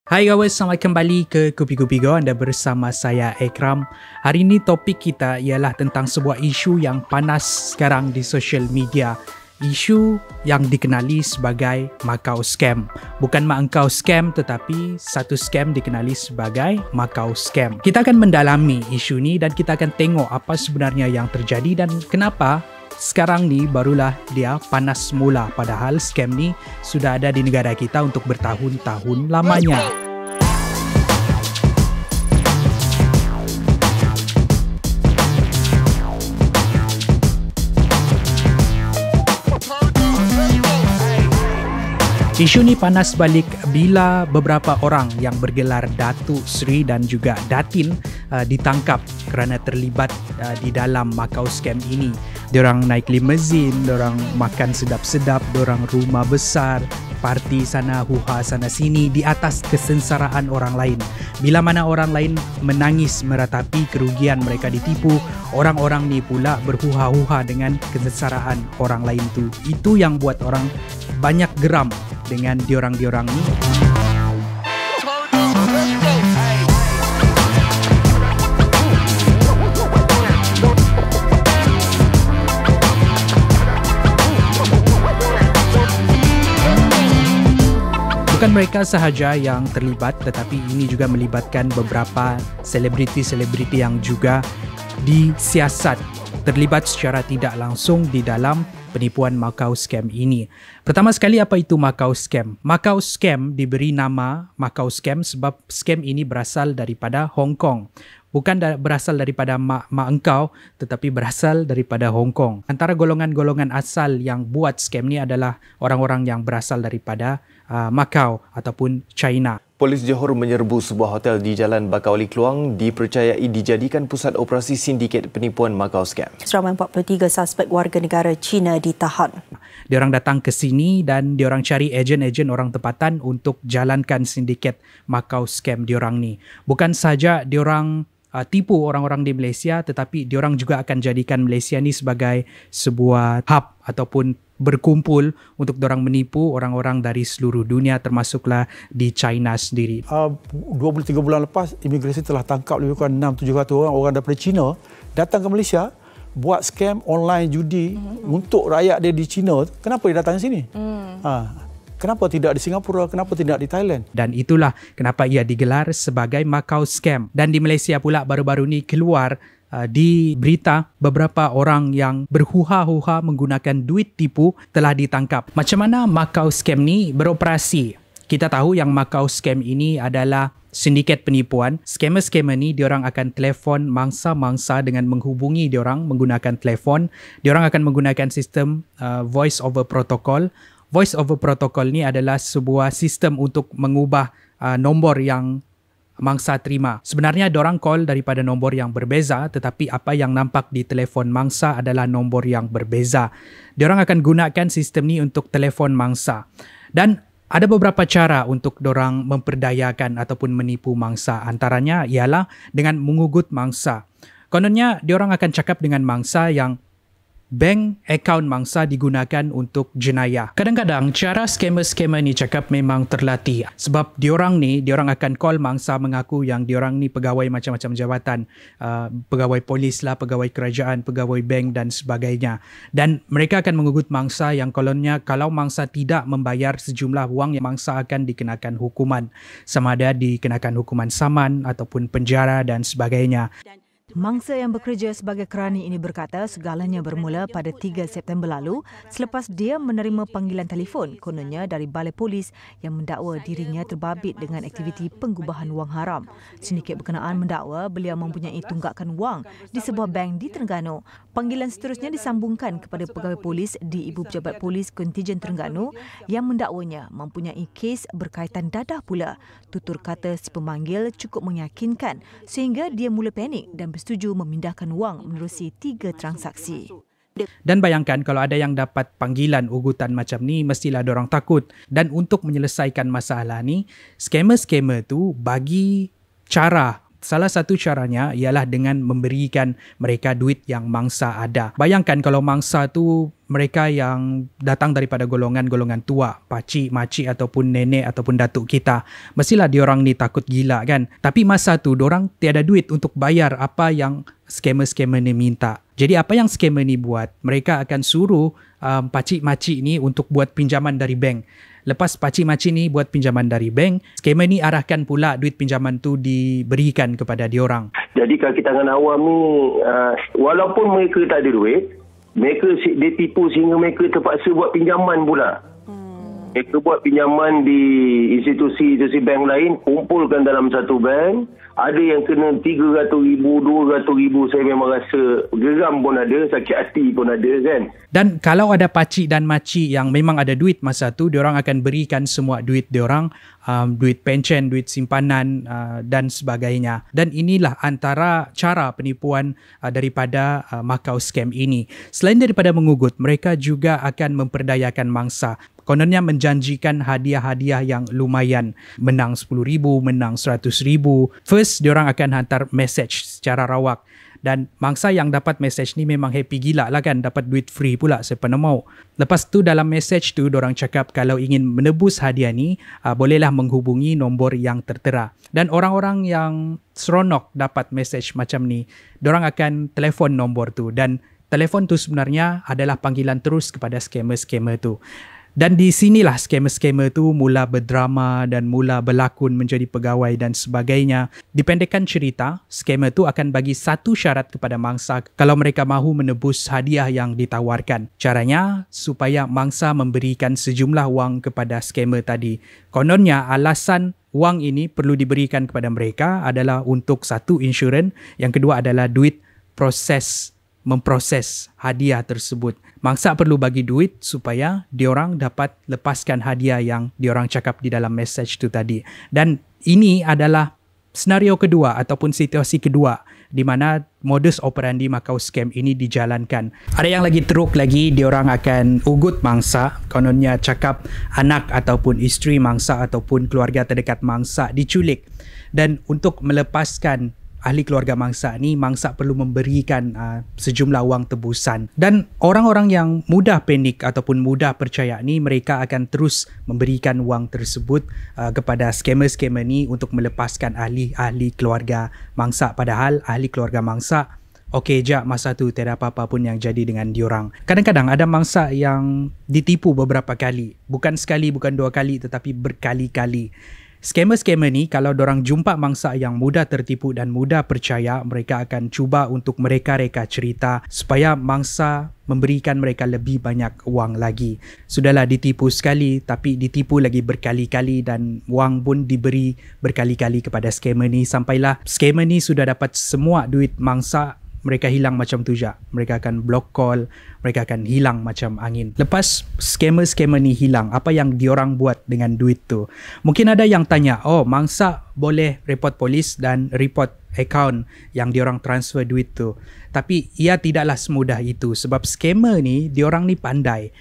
Hai guys, selamat kembali ke Kupi-Kupi Go. Anda bersama saya Ekram. Hari ini topik kita ialah tentang sebuah isu yang panas sekarang di social media. Isu yang dikenali sebagai Macau Scam. Bukan mak engkau scam, tetapi satu scam dikenali sebagai Macau Scam. Kita akan mendalami isu ni dan kita akan tengok apa sebenarnya yang terjadi dan kenapa sekarang ni barulah dia panas semula, padahal scam ni sudah ada di negara kita untuk bertahun-tahun lamanya. Isu ni panas balik bila beberapa orang yang bergelar Datuk Seri dan juga Datin ditangkap kerana terlibat di dalam Macau Scam ini. Diorang naik limousine, diorang makan sedap-sedap, diorang rumah besar, parti sana huha sana sini di atas kesengsaraan orang lain. Bila mana orang lain menangis meratapi kerugian mereka ditipu, orang-orang ni pula berhuha-huha dengan kesengsaraan orang lain tu. Itu yang buat orang banyak geram dengan diorang-diorang ni. Bukan mereka sahaja yang terlibat, tetapi ini juga melibatkan beberapa selebriti-selebriti yang juga disiasat terlibat secara tidak langsung di dalam penipuan Macau Scam ini. Pertama sekali, apa itu Macau Scam? Macau Scam diberi nama Macau Scam sebab scam ini berasal daripada Hong Kong. Bukan berasal daripada mak engkau, tetapi berasal daripada Hong Kong. Antara golongan-golongan asal yang buat scam ni adalah orang-orang yang berasal daripada Macau ataupun China. Polis Johor menyerbu sebuah hotel di Jalan Bakauli Kluang dipercayai dijadikan pusat operasi sindiket penipuan Macau Scam. Seramai 43 suspek warga negara China ditahan. Diorang datang ke sini dan diorang cari ejen-ejen orang tempatan untuk jalankan sindiket Macau Scam diorang ni. Bukan saja diorang tipu orang-orang di Malaysia, tetapi diorang juga akan jadikan Malaysia ni sebagai sebuah hub ataupun berkumpul untuk diorang menipu orang-orang dari seluruh dunia, termasuklah di China sendiri. 23 bulan lepas, imigresen telah tangkap lebih kurang 600-700 orang daripada China datang ke Malaysia buat scam online judi untuk rakyat dia di China. Kenapa dia datang ke sini? Kenapa tidak di Singapura? Kenapa tidak di Thailand? Dan itulah kenapa ia digelar sebagai Macau Scam. Dan di Malaysia pula baru-baru ni keluar di berita beberapa orang yang berhuha-huha menggunakan duit tipu telah ditangkap. Macam mana Macau Scam ni beroperasi? Kita tahu yang Macau Scam ini adalah sindiket penipuan. Scammer-scammer ni diorang akan telefon mangsa-mangsa dengan menghubungi diorang menggunakan telefon. Diorang akan menggunakan sistem voice over protocol. Voice over protocol ni adalah sebuah sistem untuk mengubah nombor yang mangsa terima. Sebenarnya diorang call daripada nombor yang berbeza, tetapi apa yang nampak di telefon mangsa adalah nombor yang berbeza. Diorang akan gunakan sistem ni untuk telefon mangsa. Dan ada beberapa cara untuk diorang memperdayakan ataupun menipu mangsa. Antaranya ialah dengan mengugut mangsa. Kononnya diorang akan cakap dengan mangsa yang bank account mangsa digunakan untuk jenayah. Kadang-kadang cara scammer-scammer ni cakap memang terlatih sebab diorang akan call mangsa mengaku yang diorang ni pegawai macam-macam jabatan, pegawai polis lah, pegawai kerajaan, pegawai bank dan sebagainya. Dan mereka akan mengugut mangsa yang kononnya kalau mangsa tidak membayar sejumlah wang, yang mangsa akan dikenakan hukuman. Sama ada dikenakan hukuman saman ataupun penjara dan sebagainya. Mangsa yang bekerja sebagai kerani ini berkata segalanya bermula pada 3 September lalu selepas dia menerima panggilan telefon kononnya dari balai polis yang mendakwa dirinya terbabit dengan aktiviti pengubahan wang haram. Sindiket berkenaan mendakwa beliau mempunyai tunggakan wang di sebuah bank di Terengganu. Panggilan seterusnya disambungkan kepada pegawai polis di Ibu Pejabat Polis Kontijen Terengganu yang mendakwanya mempunyai kes berkaitan dadah pula. Tutur kata si pemanggil cukup meyakinkan sehingga dia mula panik dan bersetuju memindahkan wang menerusi 3 transaksi. Dan bayangkan kalau ada yang dapat panggilan ugutan macam ni, mestilah diorang takut. Dan untuk menyelesaikan masalah ni, scammer-scammer tu bagi cara Salah satu caranya ialah dengan memberikan mereka duit yang mangsa ada. Bayangkan kalau mangsa tu mereka yang datang daripada golongan-golongan tua, pakcik, makcik ataupun nenek ataupun datuk kita. Mestilah diorang ni takut gila kan. Tapi masa tu diorang tiada duit untuk bayar apa yang scammer-scammer ni minta. Jadi apa yang scammer ni buat, mereka akan suruh pakcik-makcik ni untuk buat pinjaman dari bank. Lepas pakcik-makcik ni buat pinjaman dari bank, scammer ni arahkan pula duit pinjaman tu diberikan kepada diorang. Jadi kaki tangan awam ni, walaupun mereka tak ada duit, dia tipu sehingga mereka terpaksa buat pinjaman pula. Mereka buat pinjaman di institusi bank lain, kumpulkan dalam satu bank. Ada yang kena 300,000, 200,000. Saya memang rasa geram pun ada, sakit hati pun ada kan. Dan kalau ada pakcik dan makcik yang memang ada duit masa tu, diorang akan berikan semua duit diorang, duit pencen, duit simpanan dan sebagainya. Dan inilah antara cara penipuan daripada Macau Scam ini. Selain daripada mengugut, mereka juga akan memperdayakan mangsa. Kononnya menjanjikan hadiah-hadiah yang lumayan. Menang 10,000, menang 100,000. First, diorang akan hantar message secara rawak. Dan mangsa yang dapat message ni memang happy gila lah kan. Dapat duit free pula, siapa nak mau. Lepas tu dalam message tu, diorang cakap kalau ingin menebus hadiah ni, bolehlah menghubungi nombor yang tertera. Dan orang-orang yang seronok dapat message macam ni, diorang akan telefon nombor tu. Dan telefon tu sebenarnya adalah panggilan terus kepada scammer-scammer tu. Dan di sinilah scammer-scammer tu mula berdrama dan mula berlakon menjadi pegawai dan sebagainya. Dipendekkan cerita, scammer tu akan bagi satu syarat kepada mangsa kalau mereka mahu menebus hadiah yang ditawarkan. Caranya supaya mangsa memberikan sejumlah wang kepada scammer tadi. Kononnya alasan wang ini perlu diberikan kepada mereka adalah untuk satu insurans, yang kedua adalah duit memproses hadiah tersebut. Mangsa perlu bagi duit supaya diorang dapat lepaskan hadiah yang diorang cakap di dalam message tu tadi. Dan ini adalah senario kedua ataupun situasi kedua di mana modus operandi Macau Scam ini dijalankan. Ada yang lagi teruk lagi, diorang akan ugut mangsa. Kononnya cakap anak ataupun isteri mangsa ataupun keluarga terdekat mangsa diculik. Dan untuk melepaskan ahli keluarga mangsa ni, mangsa perlu memberikan sejumlah wang tebusan. Dan orang-orang yang mudah panik ataupun mudah percaya ni, mereka akan terus memberikan wang tersebut kepada scammer-scammer ni untuk melepaskan ahli keluarga mangsa. Padahal ahli keluarga mangsa okey je masa tu, tiada apa-apa pun yang jadi dengan diorang. Kadang-kadang ada mangsa yang ditipu beberapa kali. Bukan sekali, bukan dua kali, tetapi berkali-kali. Scammer-scammer ni kalau dorang jumpa mangsa yang mudah tertipu dan mudah percaya, mereka akan cuba untuk mereka-reka cerita supaya mangsa memberikan mereka lebih banyak wang lagi. Sudahlah ditipu sekali, tapi ditipu lagi berkali-kali dan wang pun diberi berkali-kali kepada scammer ni sampailah scammer ni sudah dapat semua duit mangsa. Mereka hilang macam tu je. Mereka akan block call, mereka akan hilang macam angin. Lepas scammer-scammer ni hilang, apa yang diorang buat dengan duit tu? Mungkin ada yang tanya, oh mangsa boleh report polis dan report account yang diorang transfer duit tu. Tapi ia tidaklah semudah itu sebab scammer ni, diorang ni pandai.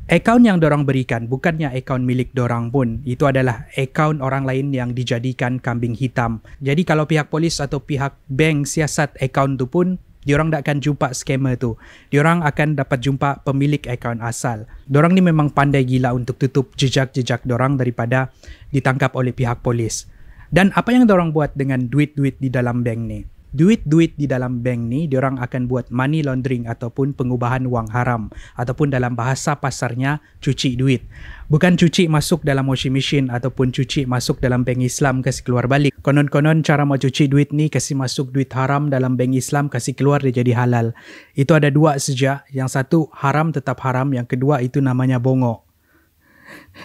Akaun yang dorang berikan bukannya akaun milik dorang pun. Itu adalah akaun orang lain yang dijadikan kambing hitam. Jadi kalau pihak polis atau pihak bank siasat akaun tu pun, diorang tak akan jumpa scammer tu. Diorang akan dapat jumpa pemilik akaun asal. Diorang ni memang pandai gila untuk tutup jejak-jejak dorang daripada ditangkap oleh pihak polis. Dan apa yang diorang buat dengan duit-duit di dalam bank ni? Duit-duit di dalam bank ni, diorang akan buat money laundering ataupun pengubahan wang haram. Ataupun dalam bahasa pasarnya, cuci duit. Bukan cuci masuk dalam washing machine ataupun cuci masuk dalam bank Islam kasih keluar balik. Konon-konon cara mau cuci duit ni, kasih masuk duit haram dalam bank Islam, kasih keluar dia jadi halal. Itu ada dua saja. Yang satu haram tetap haram, yang kedua itu namanya bongok.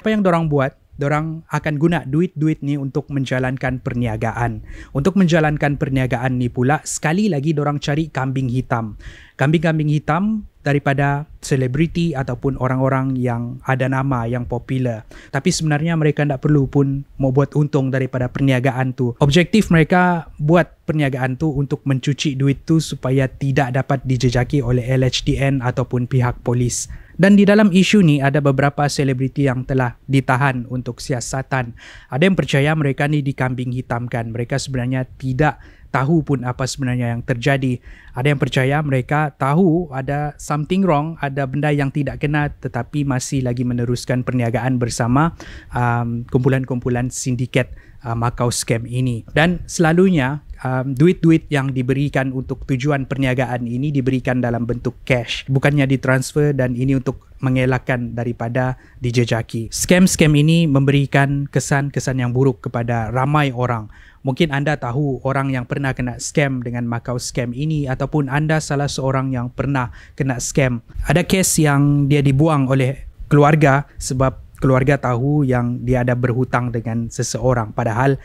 Apa yang diorang buat? Diorang akan guna duit-duit ni untuk menjalankan perniagaan. Untuk menjalankan perniagaan ni pula, sekali lagi diorang cari kambing hitam. Kambing-kambing hitam daripada selebriti ataupun orang-orang yang ada nama, yang popular. Tapi sebenarnya mereka tak perlu pun mau buat untung daripada perniagaan tu. Objektif mereka buat perniagaan tu untuk mencuci duit tu supaya tidak dapat dijejaki oleh LHDN ataupun pihak polis. Dan di dalam isu ni ada beberapa selebriti yang telah ditahan untuk siasatan. Ada yang percaya mereka ni dikambing hitamkan. Mereka sebenarnya tidak tahu pun apa sebenarnya yang terjadi. Ada yang percaya mereka tahu ada something wrong, ada benda yang tidak kena, tetapi masih lagi meneruskan perniagaan bersama kumpulan-kumpulan sindiket Macau Scam ini. Dan selalunya duit-duit yang diberikan untuk tujuan perniagaan ini diberikan dalam bentuk cash, bukannya ditransfer, dan ini untuk mengelakkan daripada dijejaki. Scam-scam ini memberikan kesan-kesan yang buruk kepada ramai orang. Mungkin anda tahu orang yang pernah kena scam dengan Macau Scam ini, ataupun anda salah seorang yang pernah kena scam. Ada kes yang dia dibuang oleh keluarga sebab keluarga tahu yang dia ada berhutang dengan seseorang, padahal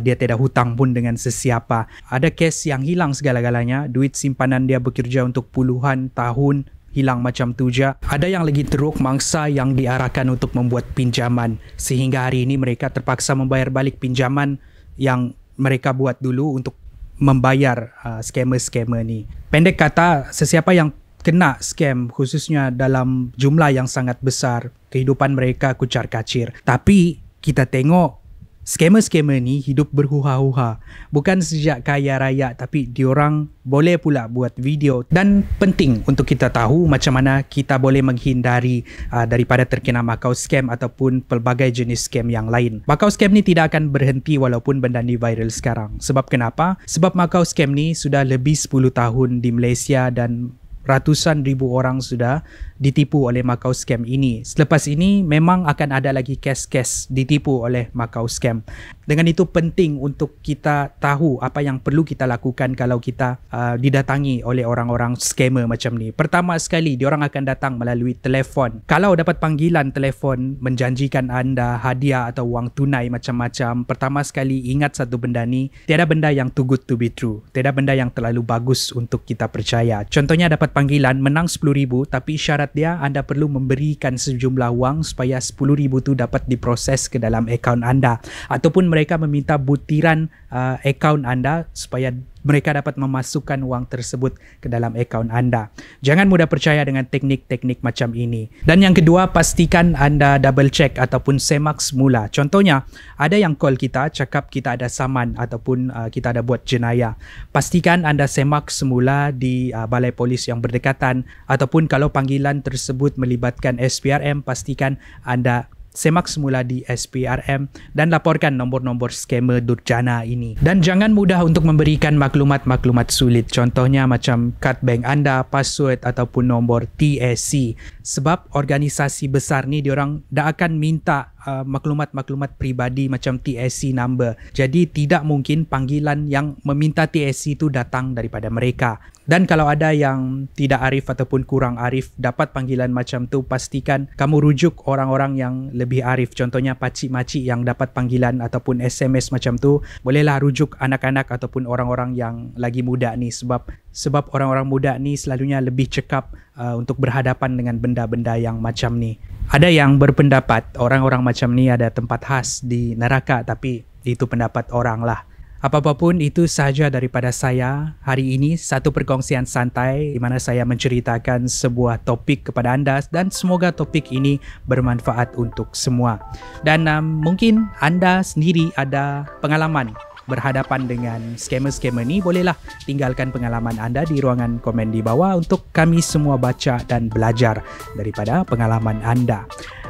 dia tidak hutang pun dengan sesiapa. Ada kes yang hilang segala-galanya, duit simpanan dia bekerja untuk puluhan tahun hilang macam tu je. Ada yang lagi teruk, mangsa yang diarahkan untuk membuat pinjaman, sehingga hari ini mereka terpaksa membayar balik pinjaman yang mereka buat dulu untuk membayar scammer-scammer ni. Pendek kata, sesiapa yang kena scam, khususnya dalam jumlah yang sangat besar, kehidupan mereka kucar-kacir. Tapi kita tengok scammer-scammer ni hidup berhuha-huha. Bukan sejak kaya raya, tapi diorang boleh pula buat video. Dan penting untuk kita tahu macam mana kita boleh menghindari daripada terkena Macau Scam ataupun pelbagai jenis scam yang lain. Macau Scam ni tidak akan berhenti walaupun benda ni viral sekarang. Sebab kenapa? Sebab Macau Scam ni sudah lebih 10 tahun di Malaysia dan ratusan ribu orang sudah ditipu oleh Macau Scam ini. Selepas ini memang akan ada lagi kes-kes ditipu oleh Macau Scam. Dengan itu penting untuk kita tahu apa yang perlu kita lakukan kalau kita didatangi oleh orang-orang scammer macam ni. Pertama sekali, diorang akan datang melalui telefon. Kalau dapat panggilan telefon menjanjikan anda hadiah atau wang tunai macam-macam, pertama sekali ingat satu benda ni, tiada benda yang too good to be true. Tiada benda yang terlalu bagus untuk kita percaya. Contohnya dapat panggilan menang 10,000, tapi syarat dia anda perlu memberikan sejumlah wang supaya 10,000 tu dapat diproses ke dalam akaun anda, ataupun mereka meminta butiran akaun anda supaya mereka dapat memasukkan wang tersebut ke dalam akaun anda. Jangan mudah percaya dengan teknik-teknik macam ini. Dan yang kedua, pastikan anda double check ataupun semak semula. Contohnya, ada yang call kita cakap kita ada saman ataupun kita ada buat jenayah. Pastikan anda semak semula di balai polis yang berdekatan, ataupun kalau panggilan tersebut melibatkan SPRM, pastikan anda semak semula di SPRM dan laporkan nombor-nombor scammer durjana ini. Dan jangan mudah untuk memberikan maklumat-maklumat sulit. Contohnya macam kad bank anda, password ataupun nombor TSC. Sebab organisasi besar ni diorang dah akan minta maklumat-maklumat peribadi macam TSC number. Jadi tidak mungkin panggilan yang meminta TSC itu datang daripada mereka. Dan kalau ada yang tidak arif ataupun kurang arif dapat panggilan macam tu, pastikan kamu rujuk orang-orang yang lebih arif. Contohnya pakcik-makcik yang dapat panggilan ataupun SMS macam tu, bolehlah rujuk anak-anak ataupun orang-orang yang lagi muda ni, sebab orang-orang muda ni selalunya lebih cekap untuk berhadapan dengan benda-benda yang macam ni. Ada yang berpendapat orang-orang macam ni ada tempat khas di neraka, tapi itu pendapat orang lah. Apa-apapun itu sahaja daripada saya hari ini, satu perkongsian santai di mana saya menceritakan sebuah topik kepada anda dan semoga topik ini bermanfaat untuk semua. Dan mungkin anda sendiri ada pengalaman berhadapan dengan scammer-scammer ni, bolehlah tinggalkan pengalaman anda di ruangan komen di bawah untuk kami semua baca dan belajar daripada pengalaman anda.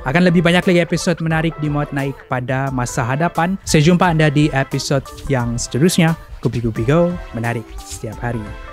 Akan lebih banyak lagi episod menarik di Muat Naik pada masa hadapan. Saya jumpa anda di episod yang seterusnya. Kupi-kupi go, menarik setiap hari.